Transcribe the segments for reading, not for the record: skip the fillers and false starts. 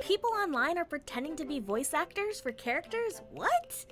People online are pretending to be voice actors for characters? What?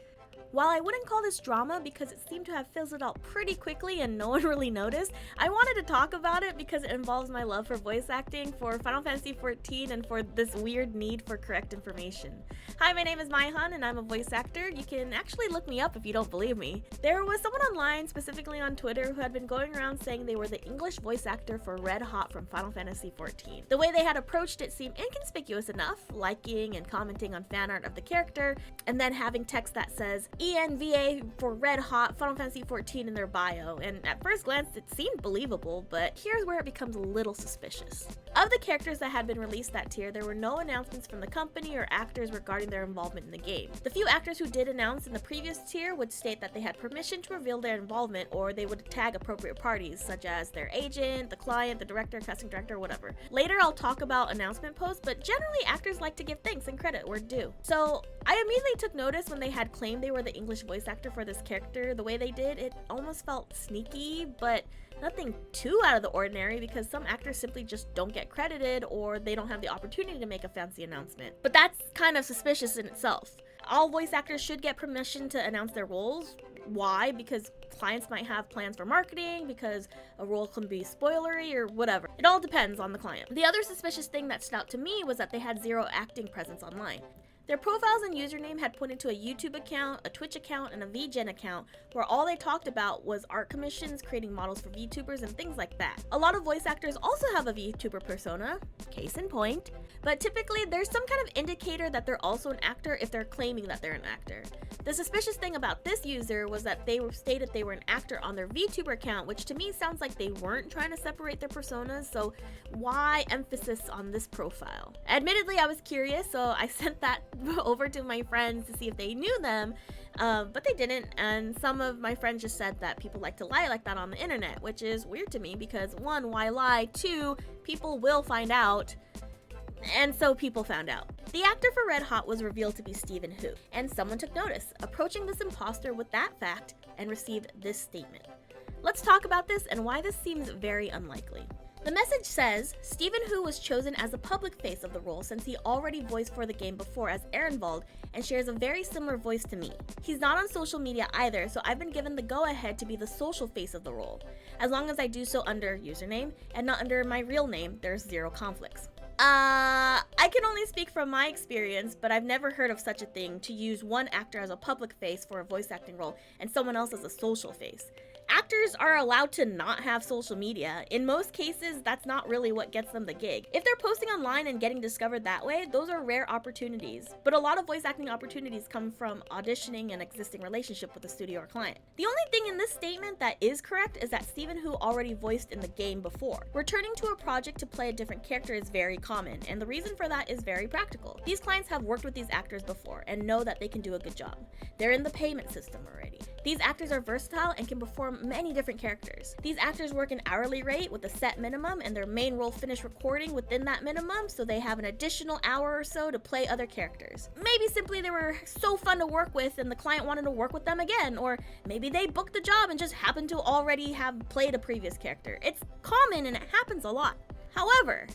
While I wouldn't call this drama because it seemed to have fizzled out pretty quickly and no one really noticed, I wanted to talk about it because it involves my love for voice acting, for Final Fantasy XIV, and for this weird need for correct information. Hi, my name is Maihan and I'm a voice actor. You can actually look me up if you don't believe me. There was someone online, specifically on Twitter, who had been going around saying they were the English voice actor for Red Hot from Final Fantasy XIV. The way they had approached it seemed inconspicuous enough, liking and commenting on fan art of the character, and then having text that says ENVA for Red Hot Final Fantasy XIV in their bio, and at first glance it seemed believable, but here's where it becomes a little suspicious. Of the characters that had been released that tier, there were no announcements from the company or actors regarding their involvement in the game. The few actors who did announce in the previous tier would state that they had permission to reveal their involvement, or they would tag appropriate parties, such as their agent, the client, the director, casting director, whatever. Later I'll talk about announcement posts, but generally actors like to give thanks and credit where due. So I immediately took notice when they had claimed they were the English voice actor for this character. The way they did, it almost felt sneaky, but nothing too out of the ordinary because some actors simply just don't get credited or they don't have the opportunity to make a fancy announcement. But that's kind of suspicious in itself. All voice actors should get permission to announce their roles. Why? Because clients might have plans for marketing, because a role can be spoilery, or whatever. It all depends on the client. The other suspicious thing that stood out to me was that they had zero acting presence online. Their profiles and username had pointed to a YouTube account, a Twitch account, and a VGen account, where all they talked about was art commissions, creating models for VTubers, and things like that. A lot of voice actors also have a VTuber persona, case in point, but typically there's some kind of indicator that they're also an actor if they're claiming that they're an actor. The suspicious thing about this user was that they stated they were an actor on their VTuber account, which to me sounds like they weren't trying to separate their personas, so why emphasis on this profile? Admittedly, I was curious, so I sent that over to my friends to see if they knew them, but they didn't, and some of my friends just said that people like to lie like that on the internet, which is weird to me because 1, why lie? 2, people will find out, and so people found out. The actor for Red Hot was revealed to be Stephen Hu, and someone took notice, approaching this imposter with that fact and received this statement. Let's talk about this and why this seems very unlikely. The message says, Stephen Hu was chosen as the public face of the role since he already voiced for the game before as Ehrenwald and shares a very similar voice to me. He's not on social media either, so I've been given the go-ahead to be the social face of the role. As long as I do so under username and not under my real name, there's zero conflicts. I can only speak from my experience, but I've never heard of such a thing to use one actor as a public face for a voice acting role and someone else as a social face. Actors are allowed to not have social media. In most cases, that's not really what gets them the gig. If they're posting online and getting discovered that way, those are rare opportunities. But a lot of voice acting opportunities come from auditioning an existing relationship with a studio or client. The only thing in this statement that is correct is that Stephen Hu already voiced in the game before. Returning to a project to play a different character is very common, and the reason for that is very practical. These clients have worked with these actors before and know that they can do a good job. They're in the payment system already. These actors are versatile and can perform many different characters. These actors work an hourly rate with a set minimum, and their main role finished recording within that minimum, so they have an additional hour or so to play other characters. Maybe simply they were so fun to work with and the client wanted to work with them again, or maybe they booked the job and just happened to already have played a previous character. It's common and it happens a lot. However,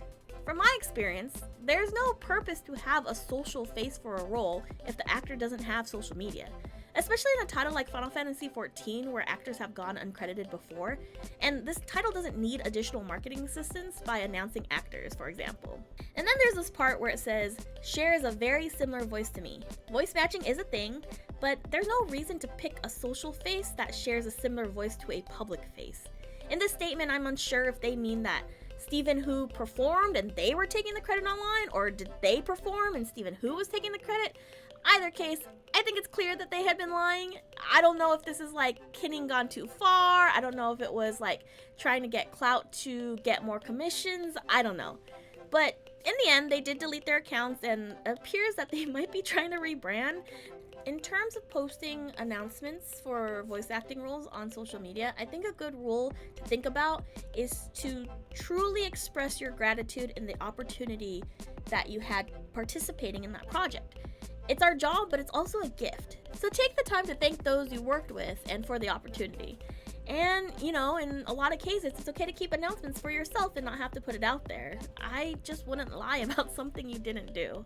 from my experience, there's no purpose to have a social face for a role if the actor doesn't have social media. Especially in a title like Final Fantasy XIV, where actors have gone uncredited before, and this title doesn't need additional marketing assistance by announcing actors, for example. And then there's this part where it says, shares a very similar voice to me. Voice matching is a thing, but there's no reason to pick a social face that shares a similar voice to a public face. In this statement, I'm unsure if they mean that Stephen Hu performed and they were taking the credit online, or did they perform and Stephen Hu was taking the credit? Either case, I think it's clear that they had been lying. I don't know if this is like kidding gone too far. I don't know if it was like trying to get clout to get more commissions. I don't know. But in the end, they did delete their accounts, and it appears that they might be trying to rebrand. In terms of posting announcements for voice acting roles on social media, I think a good rule to think about is to truly express your gratitude in the opportunity that you had participating in that project. It's our job, but it's also a gift. So take the time to thank those you worked with and for the opportunity. And, you know, in a lot of cases, it's okay to keep announcements for yourself and not have to put it out there. I just wouldn't lie about something you didn't do.